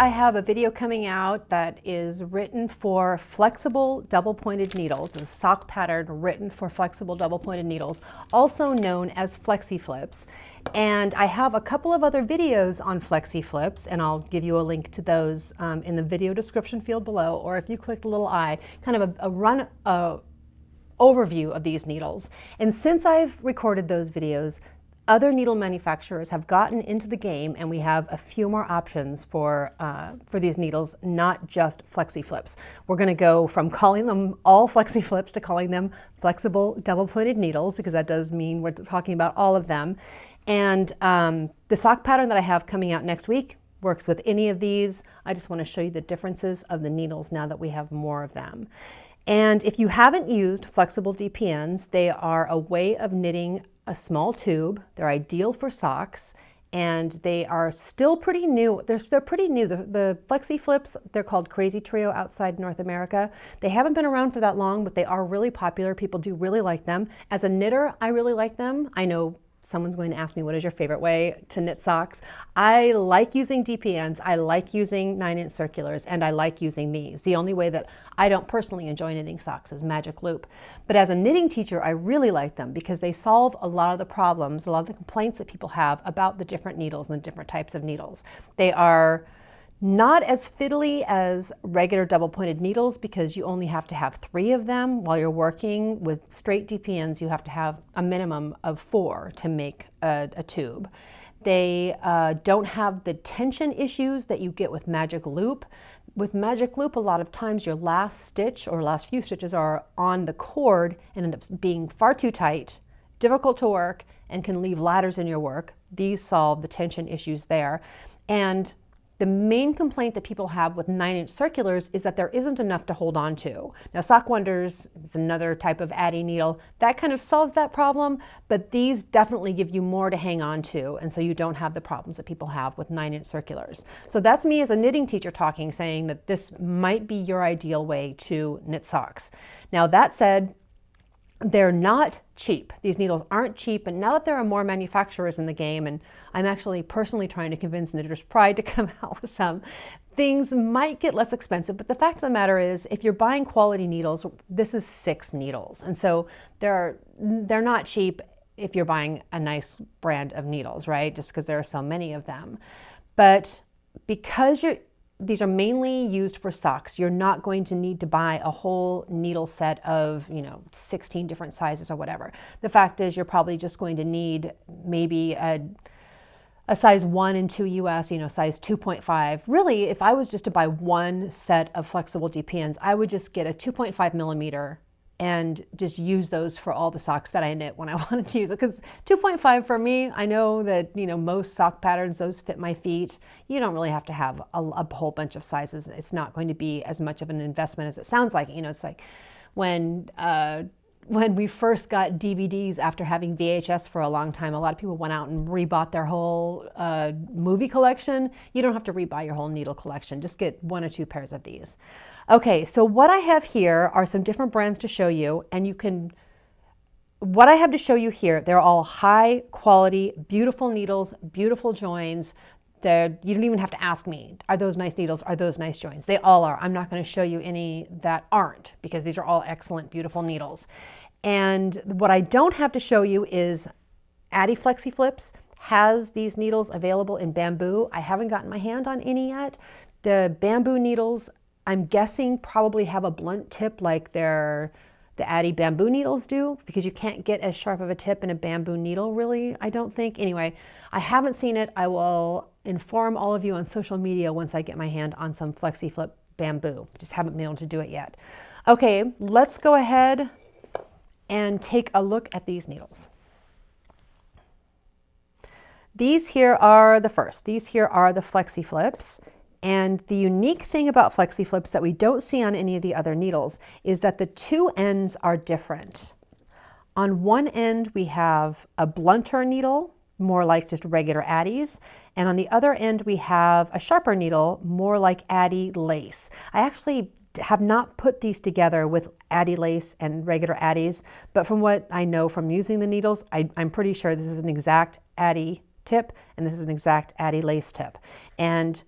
I have a video coming out that is written for flexible double-pointed needles. It's a sock pattern written for flexible double-pointed needles, also known as Flexi Flips. And I have a couple of other videos on Flexi Flips, and I'll give you a link to those in the video description field below, or if you click the little I, kind of a overview of these needles. And since I've recorded those videos, other needle manufacturers have gotten into the game, and we have a few more options for these needles, not just Flexi Flips. We're going to go from calling them all Flexi Flips to calling them flexible double-pointed needles, because that does mean we're talking about all of them. And the sock pattern that I have coming out next week works with any of these. I just want to show you the differences of the needles now that we have more of them. And if you haven't used flexible DPNs, they are a way of knitting a small tube. They're ideal for socks, and they are still pretty new. They're pretty new. The Flexi Flips, they're called Crazy Trio outside North America. They haven't been around for that long, but they are really popular. People do really like them. As a knitter, I really like them. I know someone's going to ask me, what is your favorite way to knit socks? I like using DPNs, I like using 9-inch circulars, and I like using these. The only way that I don't personally enjoy knitting socks is magic loop. But as a knitting teacher, I really like them because they solve a lot of the problems, a lot of the complaints that people have about the different needles and the different types of needles. They are not as fiddly as regular double-pointed needles because you only have to have 3 of them while you're working. With straight DPNs, you have to have a minimum of 4 to make a tube. They don't have the tension issues that you get with magic loop. With magic loop, a lot of times your last stitch or last few stitches are on the cord and end up being far too tight, difficult to work, and can leave ladders in your work. These solve the tension issues there. And the main complaint that people have with 9-inch circulars is that there isn't enough to hold on to. Now, Sock Wonders is another type of Addi needle. That kind of solves that problem, but these definitely give you more to hang on to, and so you don't have the problems that people have with 9-inch circulars. So that's me as a knitting teacher talking, saying that this might be your ideal way to knit socks. Now, that said, they're not cheap. These needles aren't cheap, and now that there are more manufacturers in the game, and I'm actually personally trying to convince Knitter's Pride to come out with some, things might get less expensive, but the fact of the matter is, if you're buying quality needles, this is 6 needles, and so they're not cheap if you're buying a nice brand of needles, right? Just because there are so many of them. But because these are mainly used for socks, you're not going to need to buy a whole needle set of, 16 different sizes or whatever. The fact is, you're probably just going to need maybe a size 1 and 2 US, size 2.5. Really, if I was just to buy one set of flexible DPNs, I would just get a 2.5 millimeter and just use those for all the socks that I knit when I wanted to use it. Because 2.5 for me, I know that most sock patterns, those fit my feet. You don't really have to have a whole bunch of sizes. It's not going to be as much of an investment as it sounds like. It's like when we first got DVDs after having VHS for a long time, a lot of people went out and rebought their whole movie collection. You don't have to rebuy your whole needle collection. Just get 1 or 2 pairs of these. Okay, so what I have here are some different brands to show you, and what I have to show you here, they're all high quality, beautiful needles, beautiful joins. You don't even have to ask me, are those nice needles? Are those nice joins? They all are. I'm not going to show you any that aren't, because these are all excellent, beautiful needles. And what I don't have to show you is Addi FlexiFlips has these needles available in bamboo. I haven't gotten my hand on any yet. The bamboo needles, I'm guessing, probably have a blunt tip like the Addi bamboo needles do, because you can't get as sharp of a tip in a bamboo needle, really, I don't think. Anyway, I haven't seen it. I will inform all of you on social media once I get my hand on some Flexi Flip bamboo. Just haven't been able to do it yet. Okay, let's go ahead and take a look at these needles. These here are the first. These here are the Flexi Flips. And the unique thing about Flexi Flips that we don't see on any of the other needles is that the 2 ends are different. On one end, we have a blunter needle, more like just regular Addis, and on the other end, we have a sharper needle, more like Addi lace. I actually have not put these together with Addi lace and regular Addis, but from what I know from using the needles, I'm pretty sure this is an exact Addi tip, and this is an exact Addi lace tip. And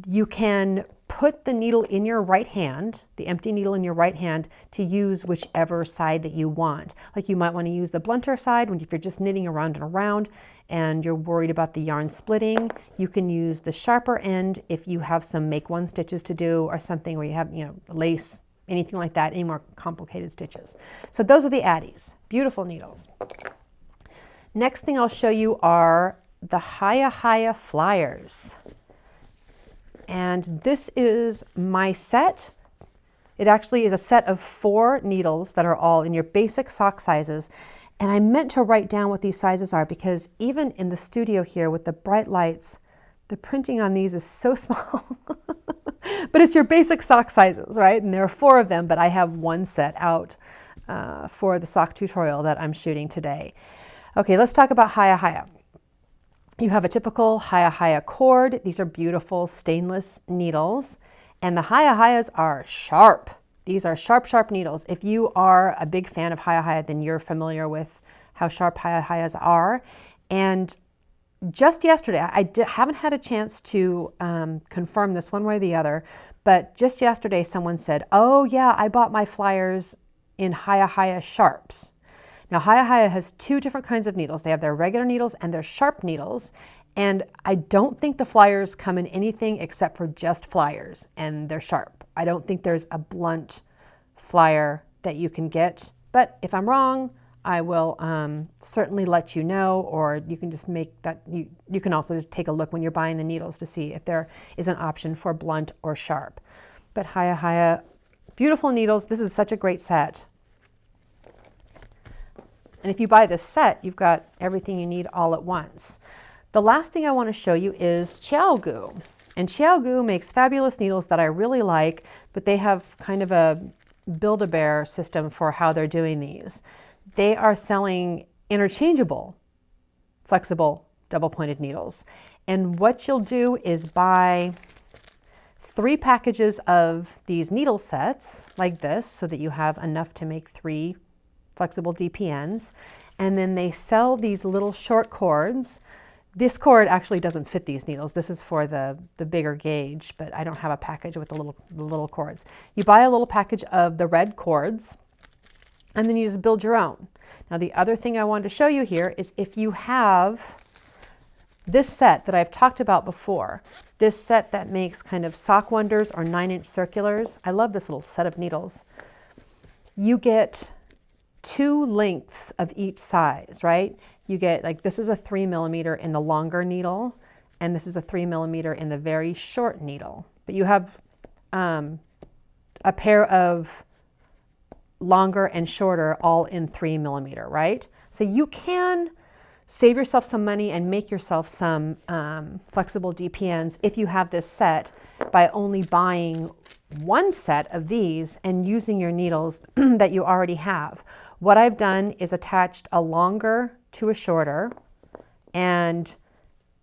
You can put the needle in your right hand, the empty needle in your right hand, to use whichever side that you want. Like you might want to use the blunter side if you're just knitting around and around and you're worried about the yarn splitting. You can use the sharper end if you have some make one stitches to do or something where you have, lace, anything like that, any more complicated stitches. So those are the Addis, beautiful needles. Next thing I'll show you are the Hiya Hiya Flyers. And this is my set. It actually is a set of 4 needles that are all in your basic sock sizes. And I meant to write down what these sizes are because even in the studio here with the bright lights, the printing on these is so small. But it's your basic sock sizes, right? And there are 4 of them, but I have one set out for the sock tutorial that I'm shooting today. Okay, let's talk about Hiya Hiya. You have a typical Hiya Hiya cord. These are beautiful stainless needles. And the Hiya Hiyas are sharp. These are sharp, sharp needles. If you are a big fan of Hiya Hiya, then you're familiar with how sharp Hiya Hiyas are. And just yesterday, I haven't had a chance to confirm this one way or the other, but just yesterday someone said, oh yeah, I bought my flyers in Hiya Hiya sharps. Now, Hiya Hiya has 2 different kinds of needles. They have their regular needles and their sharp needles. And I don't think the flyers come in anything except for just flyers, and they're sharp. I don't think there's a blunt flyer that you can get. But if I'm wrong, I will certainly let you know, or you can just make that, you can also just take a look when you're buying the needles to see if there is an option for blunt or sharp. But Hiya Hiya, beautiful needles. This is such a great set. And if you buy this set, you've got everything you need all at once. The last thing I want to show you is ChiaoGoo. And ChiaoGoo makes fabulous needles that I really like, but they have kind of a Build-A-Bear system for how they're doing these. They are selling interchangeable, flexible, double-pointed needles. And what you'll do is buy 3 packages of these needle sets like this so that you have enough to make 3 flexible DPNs, and then they sell these little short cords. This cord actually doesn't fit these needles. This is for the bigger gauge, but I don't have a package with the little cords. You buy a little package of the red cords, and then you just build your own. Now, the other thing I wanted to show you here is if you have this set that I've talked about before, this set that makes kind of sock wonders or 9-inch circulars. I love this little set of needles. You get 2 lengths of each size, right? You get, like, this is a 3mm in the longer needle, and this is a 3mm in the very short needle. But you have a pair of longer and shorter all in 3mm, right? So you can save yourself some money and make yourself some flexible DPNs if you have this set by only buying 1 set of these and using your needles that you already have. What I've done is attached a longer to a shorter, and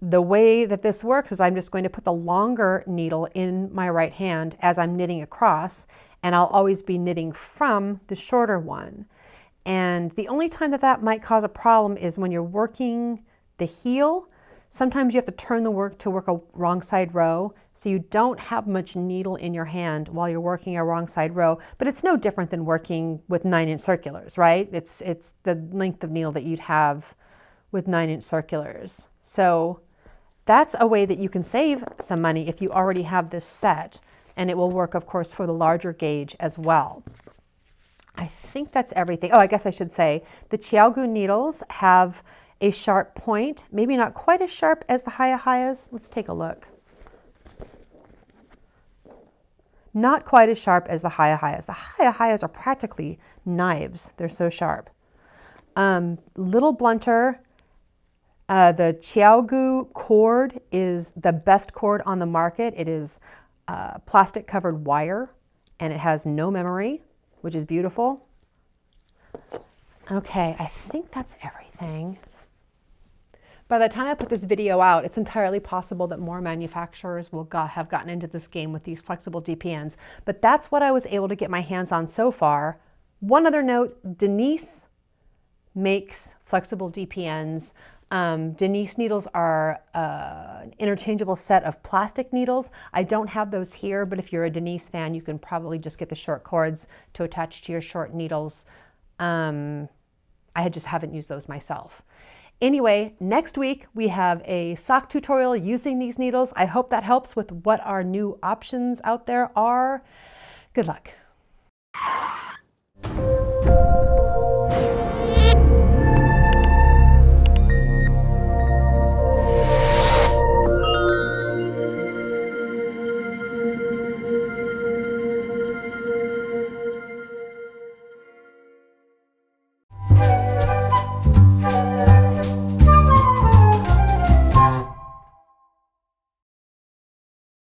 the way that this works is I'm just going to put the longer needle in my right hand as I'm knitting across, and I'll always be knitting from the shorter one. And the only time that might cause a problem is when you're working the heel. Sometimes you have to turn the work to work a wrong side row, so you don't have much needle in your hand while you're working a wrong side row, but it's no different than working with 9-inch circulars, right? It's the length of needle that you'd have with 9-inch circulars. So that's a way that you can save some money if you already have this set, and it will work, of course, for the larger gauge as well. I think that's everything. Oh, I guess I should say the ChiaoGoo needles have a sharp point, maybe not quite as sharp as the Hiya Hiyas. Let's take a look. Not quite as sharp as the Hiya Hiyas. The Hiya Hiyas are practically knives. They're so sharp. Little blunter. The ChiaoGoo cord is the best cord on the market. It is plastic covered wire, and it has no memory, which is beautiful. Okay, I think that's everything. By the time I put this video out, it's entirely possible that more manufacturers will have gotten into this game with these flexible DPNs, but that's what I was able to get my hands on so far. One other note, Denise makes flexible DPNs Denise needles are an interchangeable set of plastic needles. I don't have those here, but if you're a Denise fan, you can probably just get the short cords to attach to your short needles. I just haven't used those myself. Anyway, next week we have a sock tutorial using these needles. I hope that helps with what our new options out there are. Good luck.